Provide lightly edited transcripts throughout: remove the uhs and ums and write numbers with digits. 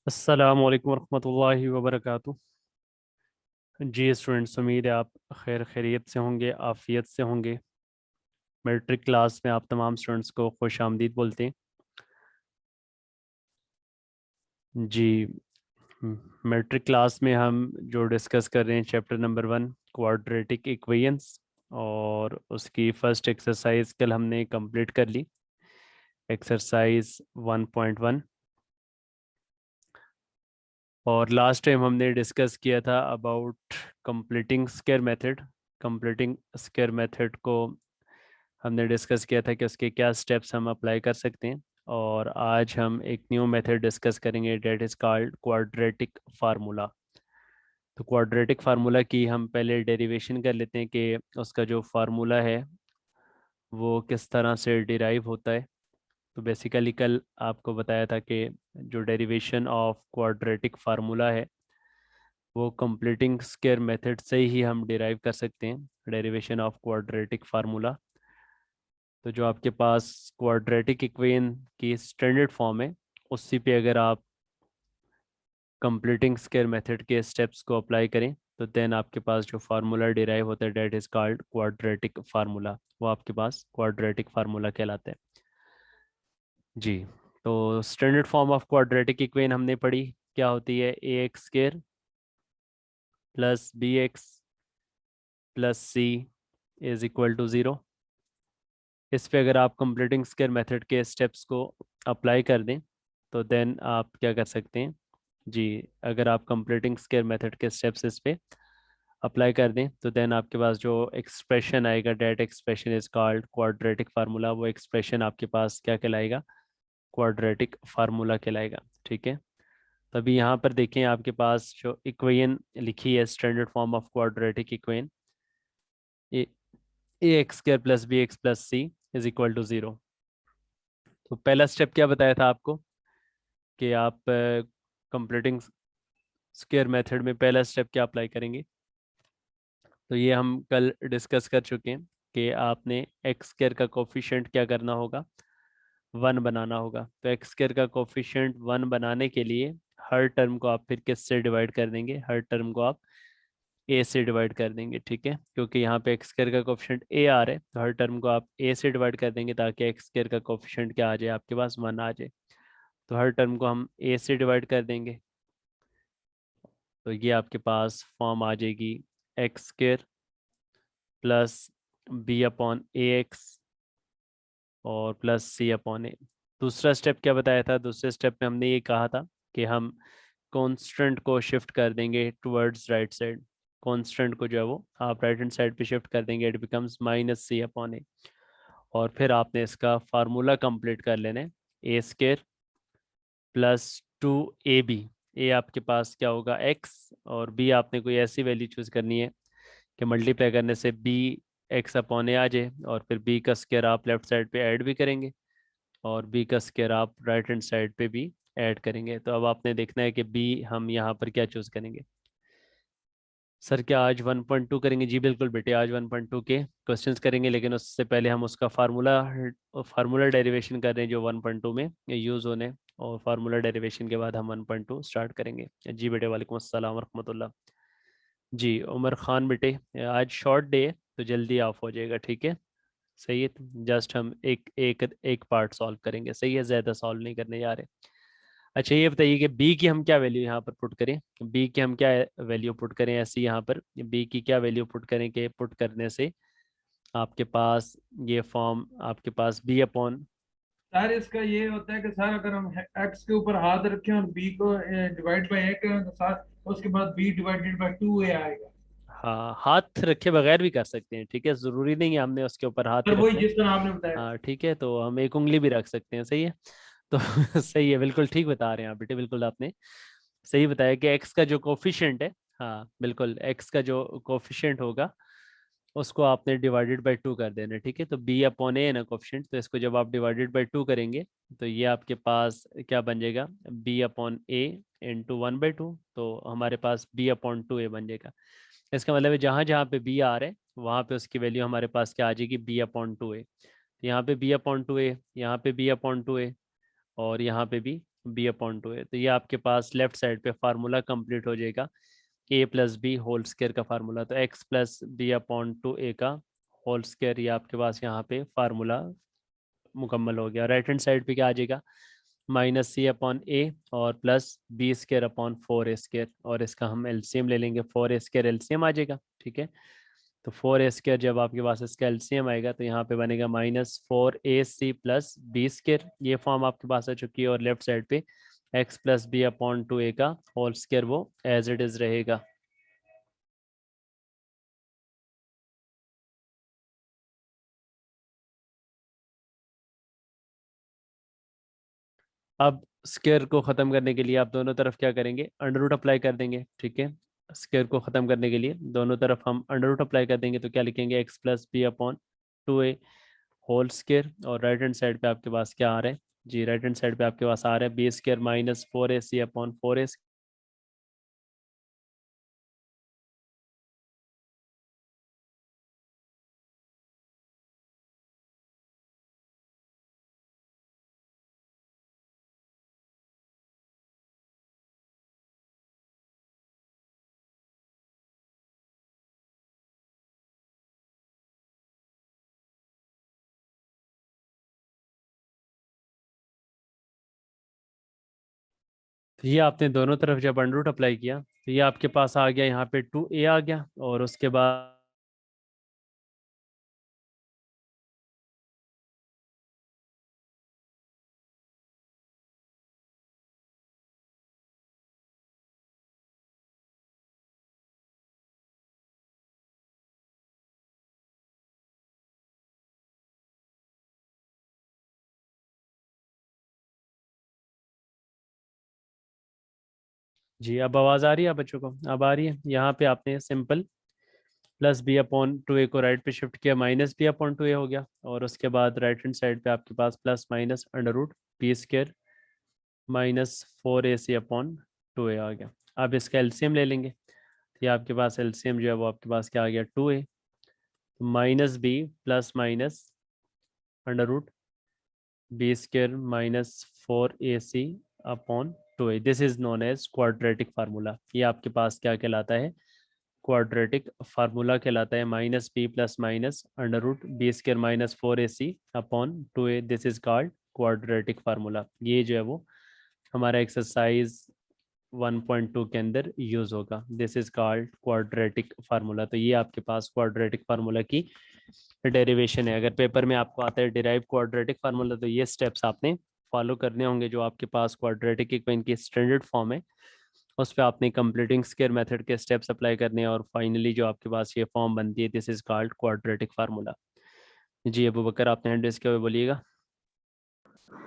अस्सलामु अलैकुम वरहमतुल्लाहि वबरकातुह। जी स्टूडेंट्स, उम्मीद है आप खैर खैरियत से होंगे, आफियत से होंगे। मैट्रिक क्लास में आप तमाम स्टूडेंट्स को खुश आमदीद बोलते हैं। जी, मैट्रिक क्लास में हम जो डिस्कस कर रहे हैं चैप्टर नंबर 1, क्वाड्रेटिक इक्वेशंस, और उसकी फर्स्ट एक्सरसाइज कल हमने कंप्लीट कर ली, एक्सरसाइज 1.1। और लास्ट टाइम हमने डिस्कस किया था about completing square method. Completing square method को हमने डिस्कस किया था कि उसके क्या स्टेप्स हम अप्लाई कर सकते हैं। और आज हम एक न्यू मेथड डिस्कस करेंगे, date is called quadratic formula. तो क्वाड्रेटिक फार्मूला की हम पहले डेरिवेशन कर लेते हैं कि उसका जो फार्मूला है वो किस तरह से डिराइव होता है। तो बेसिकली कल आपको बताया था कि जो डेरिवेशन ऑफ क्वाड्रेटिक फार्मूला है वो कंप्लीटिंग स्क्वायर मेथड से ही हम डिराइव कर सकते हैं, डेरिवेशन ऑफ क्वाड्रेटिक फार्मूला। तो जो आपके पास क्वाड्रेटिक इक्वेशन की स्टैंडर्ड फॉर्म है, उसी पे अगर आप कंप्लीटिंग स्क्वायर मेथड के स्टेप्स को अप्लाई करें तो देन आपके पास जो फार्मूला डिराइव होता है that is called quadratic formula, वो आपके पास क्वाड्रेटिक फार्मूला कहलाता है। जी, तो standard form of quadratic equation हमने पढ़ी, क्या होती है? A x square plus b x plus c is equal to zero. इस पे अगर आप कंप्लीटिंग स्क्वायर मेथड के स्टेप्स को अप्लाई कर दें तो देन आप क्या कर सकते हैं? जी, अगर आप कंप्लीटिंग स्क्वायर मेथड के स्टेप्स इस पे अप्लाई कर दें तो देन आपके पास जो एक्सप्रेशन आएगा, that expression is called quadratic formula. वो एक्सप्रेशन आपके पास क्या कहलाएगा? क्वाड्रेटिक फार्मूला कहलाएगा। ठीक है, तभी यहाँ पर देखें आपके पास जो इक्वेशन लिखी है, standard form of quadratic equation, a x square plus b x plus c is equal to zero. तो पहला स्टेप क्या बताया था आपको कि आप कंप्लीटिंग स्क्वायर मेथड में पहला स्टेप क्या अप्लाई करेंगे? तो ये हम कल डिस्कस कर चुके हैं कि आपने एक्स स्क्वायर का कोफिशिएंट क्या करना होगा? 1 बनाना होगा। तो एक्स स्क्वायर का कोफिशिएंट 1 बनाने के लिए हर टर्म को आप फिर किससे डिवाइड कर देंगे? हर टर्म को आप ए से डिवाइड कर देंगे। ठीक है, क्योंकि यहाँ पे एक्स स्क्वायर का कोफिशिएंट ए आ रहा है तो हर टर्म को आप ए से डिवाइड कर देंगे ताकि एक्स स्क्वायर का कोफिशिएंट क्या आ जाए? आपके पास 1 आ जाए। तो हर टर्म को हम ए से डिवाइड कर देंगे। तो ये आपके पास फॉर्म आ जाएगी x square plus b upon a x और प्लस सी अपॉन ए। दूसरा स्टेप क्या बताया था? दूसरे स्टेप में हमने ये कहा था कि हम कांस्टेंट को शिफ्ट कर देंगे टुवर्ड्स राइट साइड। कांस्टेंट को जो है वो आप राइट हैंड साइड पे शिफ्ट कर देंगे, it becomes minus c upon a. और फिर आपने इसका फार्मूला कंप्लीट कर लेना है, ए स्क्र प्लस 2ab। ए आपके पास क्या होगा? एक्स, और बी आपने कोई ऐसी वैल्यू चूज करनी है कि मल्टीप्लाई करने से बी एक्स अपॉन ए आ जाए, और फिर बी का स्क्वायर आप लेफ्ट साइड पे ऐड भी करेंगे और बी का स्क्वायर आप राइट हैंड साइड पे भी ऐड करेंगे। तो अब आपने देखना है कि बी हम यहाँ पर क्या चूज करेंगे। सर क्या आज 1.2 करेंगे? जी बिल्कुल बेटे, आज 1.2 के क्वेश्चंस करेंगे, लेकिन उससे पहले हम उसका फार्मूला डेरिवेशन कर रहे हैं जो 1.2 में यूज़ होने। और फार्मूला डेरिवेशन के बाद हम 1.2 स्टार्ट करेंगे। जी बेटे, वालेकुम अस्सलाम वरहमतुल्लाह। जी उमर खान बेटे, आज शॉर्ट डे है तो जल्दी ऑफ हो जाएगा। ठीक है, सही है। जस्ट हम एक एक एक पार्ट सॉल्व करेंगे, सही है, ज़्यादा सॉल्व नहीं करने जा रहे। अच्छा ये बताइए कि बी की हम क्या वैल्यू यहाँ पर पुट करें? बी की हम क्या वैल्यू पुट करें? ऐसे यहाँ पर बी की क्या वैल्यू पुट करें कि पुट करने से आपके पास ये फॉर्म आपके पास बी अपॉन। सर इसका ये होता है कि सर अगर हम एक्स के ऊपर हाथ रखें और बी को डिवाइड बाय ए करें तो सर उसके बाद बी डिवाइडेड बाय 2 ए आएगा। हाँ, हाथ रखे बगैर भी कर सकते हैं। ठीक है, ज़रूरी नहीं है हमने उसके ऊपर हाथ ही सर वही रखना है। जिस तरह आपने बताया। हाँ ठीक है, तो हम एक उंगली भी रख सकते हैं, सही है। तो सही है, बिल्कुल ठीक बता रहे हैं आप बेटे, बिल्कुल आपने सही बताया कि एक्स का जो कोफिशिएंट है, हाँ बिल्कुल, एक्स का जो कोफिशिएंट होगा उसको आपने डिवाइडेड बाय 2 कर देना। ठीक है, तो बी अपॉन ए है ना कोफिशिएंट, तो इसको जब आप डिवाइडेड बाय 2 करेंगे तो ये आपके पास क्या बन जाएगा? बी अपॉन ए इंटू 1/2। तो हमारे पास बी अपॉन 2 ए बन जाएगा। इसका मतलब है जहाँ जहाँ पे बी आ रहा है वहाँ पे उसकी वैल्यू हमारे पास क्या आ जाएगी? बी अपॉन 2 ए। यहाँ पे बी अपॉन 2 ए, यहाँ पे बी अपॉन 2 ए, और यहाँ पे भी बी अपॉन टू ए। तो ये आपके पास लेफ्ट साइड पे फार्मूला कंप्लीट हो जाएगा, a plus b whole square का फार्मूला। तो x plus b upon two a का होल स्क्वायर, ये आपके पास यहाँ पे फार्मूला मुकम्मल हो गया। राइट हैंड साइड पे क्या आ जाएगा, माइनस सी अपॉन ए और plus b square upon four a square, और इसका हम एलसीएम ले लेंगे, फोर ए स्क्वायर एलसीएम आ जाएगा। ठीक है, तो फोर ए स्क्वायर जब आपके पास इसका एलसीएम आएगा तो यहाँ पे बनेगा minus four a c plus b square, ये फॉर्म आपके पास आ चुकी है। और लेफ्ट साइड पे x plus b upon two a का होल स्क्वायर वो एज इट इज रहेगा। अब स्क्वायर को ख़त्म करने के लिए आप दोनों तरफ क्या करेंगे, अंडर रूट अप्लाई कर देंगे। ठीक है, स्क्वायर को ख़त्म करने के लिए दोनों तरफ हम अंडर रूट अप्लाई कर देंगे। तो क्या लिखेंगे, x plus b upon two a whole square, और राइट हैंड साइड पे आपके पास क्या आ रहा है जी, राइट हैंड साइड पे आपके पास आ रहा है B square minus four a c upon four ए। तो ये आपने दोनों तरफ जब अंडर रूट अप्लाई किया तो ये आपके पास आ गया, यहाँ पे टू ए आ गया, और उसके बाद जी, अब आवाज़ आ रही है बच्चों को, अब आ रही है। यहाँ पे आपने simple plus b upon two a को राइट पे शिफ्ट किया, minus b upon two a हो गया, और उसके बाद राइट हैंड साइड पे आपके पास plus minus under root b square minus four a c upon two a आ गया। अब इसका एलसीएम ले लेंगे, तो ये आपके पास एलसीएम जो है वो आपके पास क्या आ गया, two a minus b plus minus under root b square minus four a c upon two a. This is known as quadratic formula. ये आपके पास क्या कहलाता है, क्वाड्रेटिक फार्मूला कहलाता है। Minus b plus minus under root b square minus four a c upon two a, this is called quadratic formula. ये जो है वो हमारा एक्सरसाइज 1.2 के अंदर यूज होगा। This is called quadratic formula. तो ये आपके पास क्वाड्रेटिक फार्मूला की डेरिवेशन है। अगर पेपर में आपको आता है डिराइव क्वाड्रेटिक फार्मूला, तो ये स्टेप्स आपने फॉलो करने होंगे। जो आपके पास क्वाड्रेटिक इक्वेशन की स्टैंडर्ड फॉर्म है उस पर आपने कंप्लीटिंग स्क्वायर मेथड के स्टेप्स अप्लाई करने हैं, और फाइनली जो आपके पास ये फॉर्म बनती है, this is called quadratic formula. जी अबू बकर, आपने हैंड रेस किया हुआ, बोलिएगा।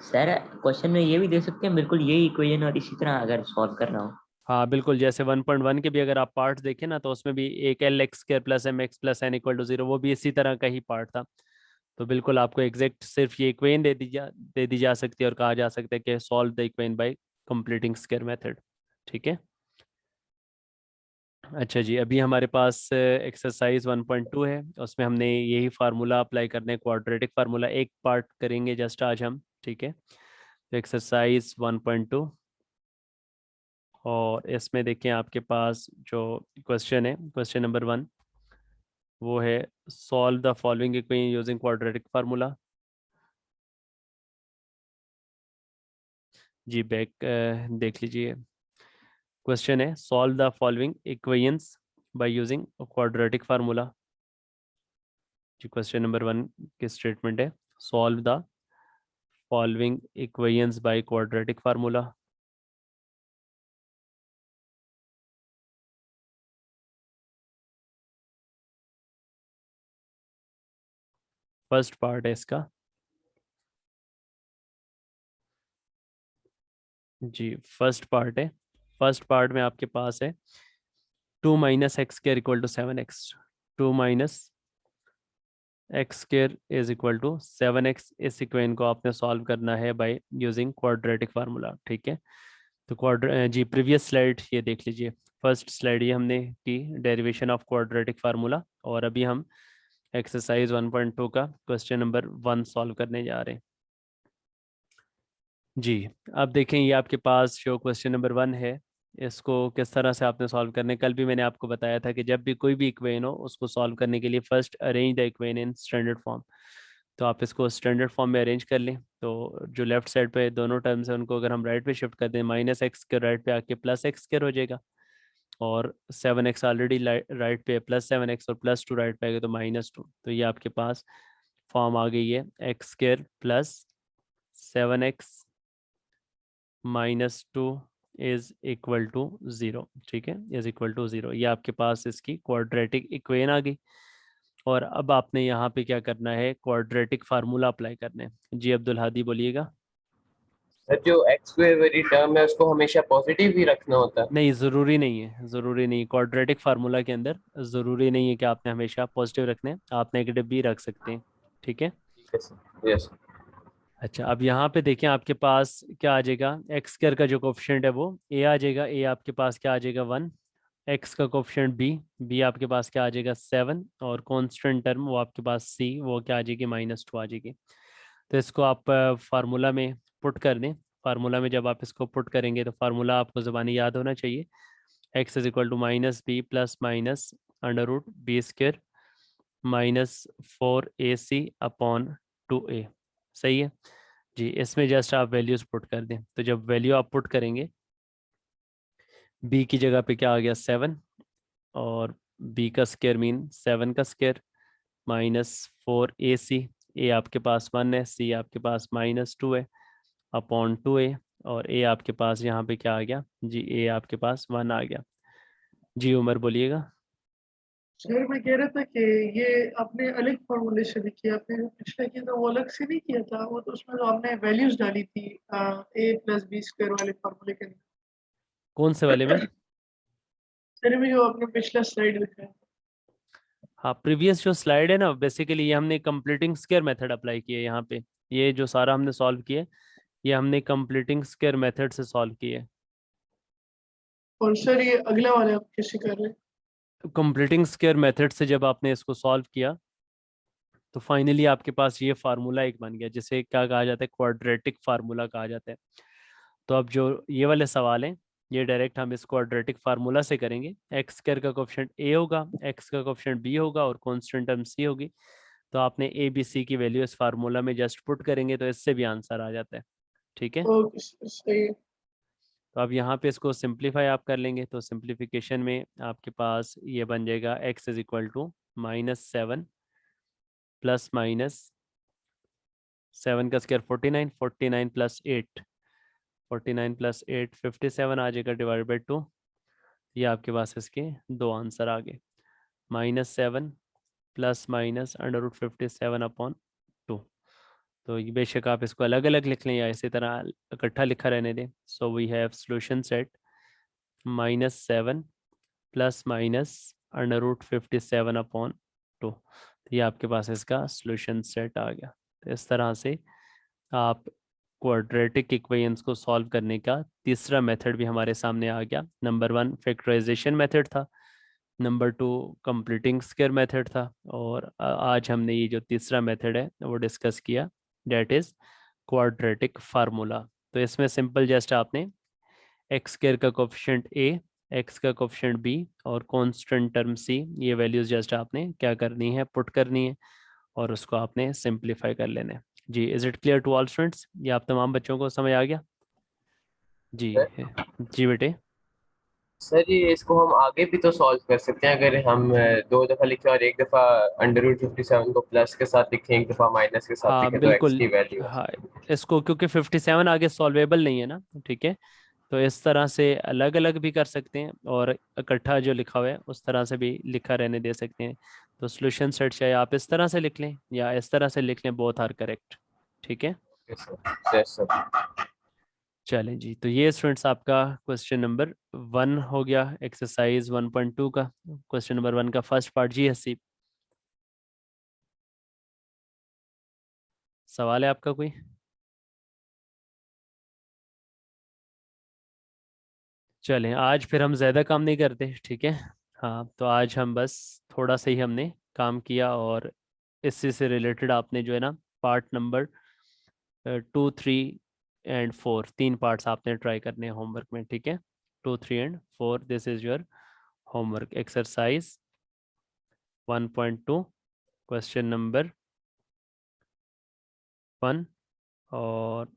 सर क्वेश्चन में ये भी दे सकते हैं बिल्कुल यही इक्वेशन और इसी तरह अगर सॉल्व करना हो। हाँ बिल्कुल, जैसे 1.1 के भी अगर आप पार्ट देखें ना, तो उसमें भी एक l x square plus m x plus n equal to zero, वो भी इसी तरह का ही पार्ट था। तो बिल्कुल आपको एग्जैक्ट सिर्फ ये इक्वेशन दे दी जा सकती है, और कहा जा सकता है कि solve the equation by completing square method. ठीक है, अच्छा जी, अभी हमारे पास एक्सरसाइज 1.2 है, उसमें हमने यही फार्मूला अप्लाई करने हैं, क्वाड्रेटिक फार्मूला। एक पार्ट करेंगे जस्ट आज हम। ठीक है, तो एक्सरसाइज 1.2, और इसमें देखें आपके पास जो क्वेश्चन है, क्वेश्चन नंबर 1, वो है solve the following equation using quadratic formula. जी बैक देख लीजिए, क्वेश्चन है solve the following equations by using quadratic formula. जी क्वेश्चन नंबर 1 की स्टेटमेंट है solve the following equations by quadratic formula. First part है इसका। जी फर्स्ट पार्ट है, फर्स्ट पार्ट में आपके पास है two minus x square equal to seven x, two minus x square is equal to seven x. इस इक्वेशन को आपने सॉल्व करना है बाय यूजिंग क्वाड्रेटिक फार्मूला। ठीक है, तो जी प्रीवियस स्लाइड ये देख लीजिए, फर्स्ट स्लाइड ये हमने की डेरिवेशन ऑफ क्वाड्रेटिक फार्मूला, और अभी हम एक्सरसाइज 1.2 का क्वेश्चन नंबर 1 सॉल्व करने जा रहे हैं। जी, अब देखें ये आपके पास जो क्वेश्चन नंबर 1 है, इसको किस तरह से आपने सॉल्व करना है। कल भी मैंने आपको बताया था कि जब भी कोई भी इक्वेशन हो उसको सॉल्व करने के लिए first arrange the equation in standard form. तो आप इसको स्टैंडर्ड फॉर्म में अरेंज कर लें। तो जो लेफ्ट साइड पे दोनों टर्म्स हैं उनको अगर हम राइट पे शिफ्ट कर दें, माइनस एक्स के राइट पे आके प्लस एक्स स्क्वायर हो जाएगा, और 7x ऑलरेडी राइट पे, प्लस 7x और प्लस 2 राइट पे आएगा तो -2। तो ये आपके पास फॉर्म आ गई है x square plus 7x -2 is equal to 0। ठीक है, इज इक्वल टू 0। ये आपके पास इसकी क्वाड्रेटिक इक्वेशन आ गई। और अब आपने यहाँ पे क्या करना है, क्वाड्रेटिक फार्मूला अप्लाई करना है। जी अब्दुल हादी बोलिएगा। सर जो एक्स स्क्वायर वाली टर्म है उसको हमेशा पॉजिटिव ही रखना होता है? नहीं, ज़रूरी नहीं है, ज़रूरी नहीं। क्वाड्रेटिक फार्मूला के अंदर ज़रूरी नहीं है कि आपने हमेशा पॉजिटिव रखने हैं, आप नेगेटिव भी रख सकते हैं। ठीक है। ठीक है सर, यस। अच्छा, अब यहाँ पे देखें आपके पास क्या आ जाएगा, एक्स स्क्वायर का जो कोफिशिएंट है वो ए आ जाएगा। ए आपके पास क्या आ जाएगा 1। एक्स का कोफिशिएंट बी, बी आपके पास क्या आ जाएगा 7। और कांस्टेंट टर्म वो आपके पास सी, वो क्या आ जाएगी -2 आ जाएगी। तो इसको आप फार्मूला में पुट कर दें। फार्मूला में जब आप इसको पुट करेंगे तो फार्मूला आपको ज़बानी याद होना चाहिए। X is equal to -b plus minus √b² -4ac/2a। सही है जी। इसमें जस्ट आप वैल्यूज पुट कर दें। तो जब वैल्यू आप पुट करेंगे, b की जगह पे क्या आ गया 7, और b का स्क्वायर मीन 7 का स्क्वायर -4ac। a आपके पास 1 है, c आपके पास -2 है अपॉन 2a। और a आपके पास यहाँ पे क्या आ गया जी, a आपके पास 1 आ गया। जी उमर बोलिएगा। सर मैं कह रहा था कि ये आपने अलग फॉर्मूले से भी किया, आपने जो पिछला किया था वो अलग से नहीं किया था, वो तो उसमें तो आपने वैल्यूज डाली थी a+b² वाले फॉर्मूले के अंदर। कौन से वाले में? सर में जो आपने पिछला स्लाइड दिखाया। हाँ, प्रीवियस जो स्लाइड है ना, बेसिकली ये हमने कंप्लीटिंग स्क्वायर मेथड अप्लाई किया है यहाँ पे। ये जो सारा हमने सॉल्व किया है, ये हमने कंप्लीटिंग स्क्वायर मेथड से सॉल्व किया है। और सर ये अगला वाला आप कैसे कर रहे हैं? कंप्लीटिंग स्क्वायर मेथड से जब आपने इसको सॉल्व किया तो फाइनली आपके पास ये फार्मूला एक बन गया, जिसे क्या कहा जाता है, क्वाड्रेटिक फार्मूला कहा जाता है। तो अब जो ये वाले सवाल हैं, ये डायरेक्ट हम इस क्वाड्रेटिक फार्मूला से करेंगे। एक्स स्क्वायर का कोफिशिएंट ए होगा, एक्स का कोफिशिएंट बी होगा, और कांस्टेंट टर्म सी होगी। तो आपने ए बी सी की वैल्यू इस फार्मूला में जस्ट पुट करेंगे तो इससे भी आंसर आ जाता है। ठीक है। ओके सही है। तो अब यहाँ पे इसको सिंप्लीफाई आप कर लेंगे, तो सिंप्लीफिकेशन में आपके पास ये बन जाएगा x is equal to -7 plus -7 का स्क्वायर 49, 49 प्लस 8, 49 प्लस 8 57 आ जाएगा डिवाइड बाई 2। ये आपके पास इसके दो आंसर आ गए, -7 प्लस माइनस √57/2। तो ये बेशक आप इसको अलग अलग लिख लें या इसी तरह इकट्ठा लिखा रहने दें। So we have solution set -7 plus minus √57/2। तो ये आपके पास इसका सोल्यूशन सेट आ गया। तो इस तरह से आप क्वाड्रेटिक इक्वेशंस को सॉल्व करने का तीसरा मेथड भी हमारे सामने आ गया। नंबर 1 फैक्टराइजेशन मेथड था, नंबर 2 कंप्लीटिंग स्क्वायर मेथड था, और आज हमने ये जो तीसरा मेथड है वो डिस्कस किया, डेट इज़ क्वाड्रेटिक फार्मूला। तो इसमें सिंपल जस्ट आपने एक्स स्क्वायर का कोफिशिएंट ए, एक्स का कोफिशिएंट बी और कांस्टेंट टर्म सी, ये वैल्यूज जस्ट आपने क्या करनी है, पुट करनी है, और उसको आपने सिंप्लीफाई कर लेना है। जी, is it clear to all students? ये आप तमाम बच्चों को समझ आ गया? जी जी बेटे। सर ये इसको हम आगे भी तो सॉल्व कर सकते हैं, अगर हम दो दफा लिखें और एक दफा √57 को प्लस के साथ लिखें, एक दफा माइनस के साथ हाँ लिखें, तो एक्स बिल्कुल। की वैल्यू। हाँ, इसको क्योंकि 57 आगे सॉल्वेबल नहीं है ना, ठीक है, तो इस तरह से अलग अलग भी कर सकते हैं, और इकट्ठा जो लिखा हुआ है उस तरह से भी लिखा रहने दे सकते हैं। तो सोल्यूशन सेट चाहे आप इस तरह से लिख लें या इस तरह से लिख लें, बोथ आर करेक्ट। ठीक है। Yes sir. चलें जी, तो ये स्टूडेंट्स आपका क्वेश्चन नंबर 1 हो गया, एक्सरसाइज 1.2 का क्वेश्चन नंबर 1 का फर्स्ट पार्ट। जी हसीब, सवाल है आपका कोई? चलें, आज फिर हम ज़्यादा काम नहीं करते, ठीक है। हाँ, तो आज हम बस थोड़ा सा ही हमने काम किया, और इससे से रिलेटेड आपने जो है ना पार्ट नंबर 2, 3 एंड 4, 3 पार्ट्स आपने ट्राई करने हैं होमवर्क में, ठीक है। 2, 3 and 4, this is your homework exercise 1.2 question number 1, और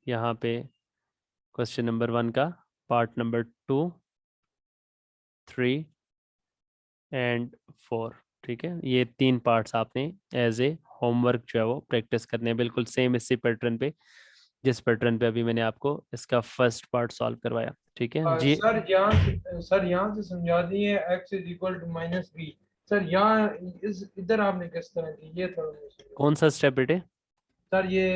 यहाँ पे क्वेश्चन नंबर 1 का पार्ट नंबर 2, 3 एंड 4, ठीक है। ये 3 पार्ट्स आपने एज ए होमवर्क जो है वो प्रैक्टिस करने हैं, बिल्कुल सेम इसी पैटर्न पे जिस पैटर्न पे अभी मैंने आपको इसका फर्स्ट पार्ट सॉल्व करवाया, ठीक है जी। सर यहाँ से समझा दिए x is equal to minus b. Sir यहाँ इस इधर आपने किस तरह की ये थोड़ा मुझे समझाइए। कौन सा स्टेप बेटे? सर ये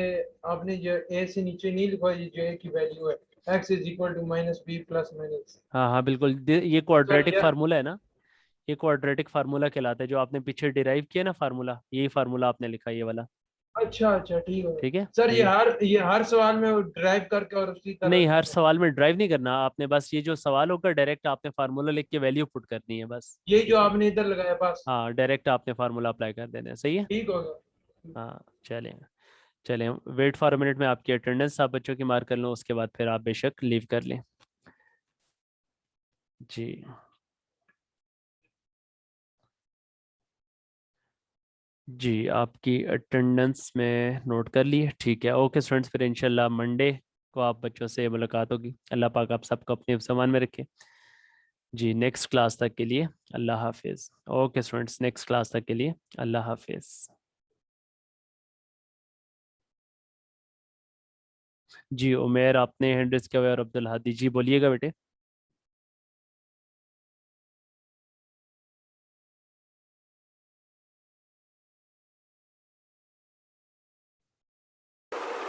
आपने जो a से नीचे नहीं लिखा, ये जो a की वैल्यू है x is equal to minus b plus minus. हाँ हाँ बिल्कुल, ये सर क्वाड्रेटिक ये फार्मूला है ना, ये क्वाड्रेटिक फार्मूला कहलाता है, जो आपने पीछे डिराइव किया ना फार्मूला, यही फार्मूला आपने लिखा ये वाला, अच्छा अच्छा ठीक है ठीक है। सर। ये ये हर सवाल में ड्राइव करके और उसी तरह नहीं, हर लिखना है। सवाल में ड्राइव नहीं करना आपने, बस ये जो सवाल होगा डायरेक्ट आपने फार्मूला लिख के वैल्यू पुट करनी है बस, ये ठीक जो है। आपने इधर लगाया बस हाँ डायरेक्ट आपने फार्मूला अप्लाई कर देना है, सही है। ठीक होगा। हाँ चलें चलें, वेट फॉर अ मिनट में आपकी अटेंडेंस आप बच्चों की मार्क कर लो, उसके बाद फिर आप बेशक लीव कर लें जी। जी आपकी अटेंडेंस में नोट कर ली है, ठीक है। ओके स्टूडेंट्स, फिर इंशाल्लाह मंडे को आप बच्चों से मुलाकात होगी। अल्लाह पाक आप सबको अपने सामान में रखे जी। नेक्स्ट क्लास तक के लिए अल्लाह हाफिज़। ओके स्टूडेंट्स, नेक्स्ट क्लास तक के लिए अल्लाह हाफिज़। जी उमेर आपने हैंड रेज किया हुआ है, और अब्दुल हादी जी बोलिएगा बेटे।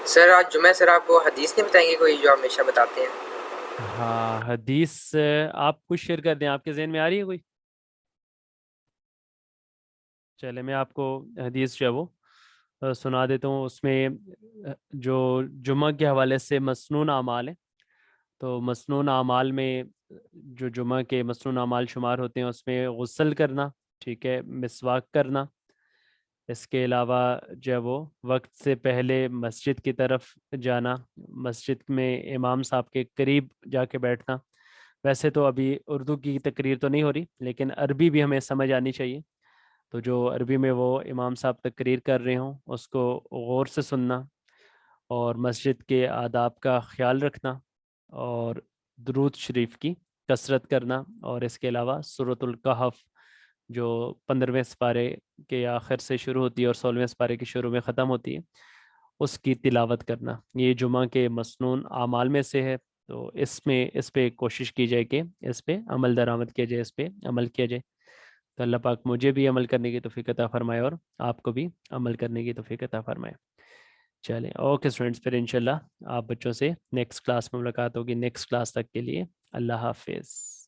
सर आज जुमे सर आप वो हदीस नहीं बताएंगे कोई जो हमेशा बताते हैं? हाँ हदीस आप कुछ शेयर कर दें, आपके जहन में आ रही है कोई? चले मैं आपको हदीस जो है वो सुना देता हूँ। उसमें जो जुमा के हवाले से मसनून अमाल है, तो मसनून अमाल में जो जुमा के मसनून अमाल शुमार होते हैं उसमें गुस्ल करना, ठीक है, मिसवाक करना, इसके अलावा जो है वो वक्त से पहले मस्जिद की तरफ जाना, मस्जिद में इमाम साहब के करीब जाके बैठना। वैसे तो अभी उर्दू की तकरीर तो नहीं हो रही, लेकिन अरबी भी हमें समझ आनी चाहिए, तो जो अरबी में वो इमाम साहब तकरीर कर रहे हों उसको गौर से सुनना, और मस्जिद के आदाब का ख्याल रखना, और दुरूद शरीफ की कसरत करना, और इसके अलावा सूरतुल कहफ जो 15वें सिपारे के आखिर से शुरू होती है और 16वें सिपारे के शुरू में ख़त्म होती है, उसकी तिलावत करना। ये जुमा के मसनून आमाल में से है, तो इसमें इस पे कोशिश की जाए कि इस पे अमल दरामद किया जाए, इस पे अमल किया जाए। तो अल्लाह पाक मुझे भी अमल करने की तौफीक अता फरमाए, और आपको भी अमल करने की तौफीक अता फरमाए। चलें ओके स्टूडेंट्स, फिर इंशाल्लाह आप बच्चों से नेक्स्ट क्लास में मुलाकात होगी। नेक्स्ट क्लास तक के लिए अल्लाह हाफिज़।